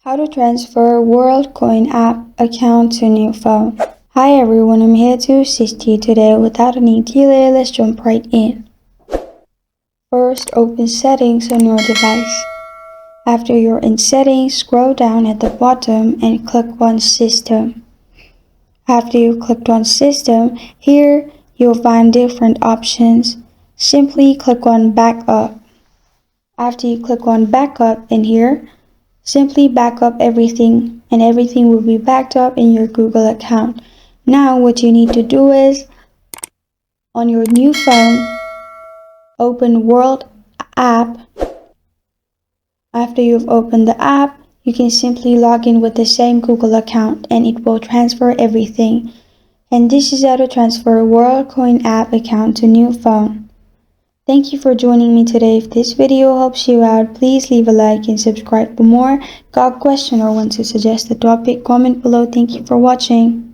How to transfer Worldcoin app account to new phone. Hi everyone, I'm here to assist you today. Without any delay, let's jump right in. First, open settings on your device. After you're in settings, scroll down at the bottom and click on system. After you've clicked on system, here you'll find different options. Simply click on backup. After you click on backup in here, simply back up everything and everything will be backed up in your Google account. Now what you need to do is, on your new phone, open World app. After you've opened the app, you can simply log in with the same Google account and it will transfer everything. And this is how to transfer Worldcoin app account to new phone. Thank you for joining me today. If this video helps you out, please leave a like and subscribe for more. Got a question or want to suggest a topic? Comment below. Thank you for watching.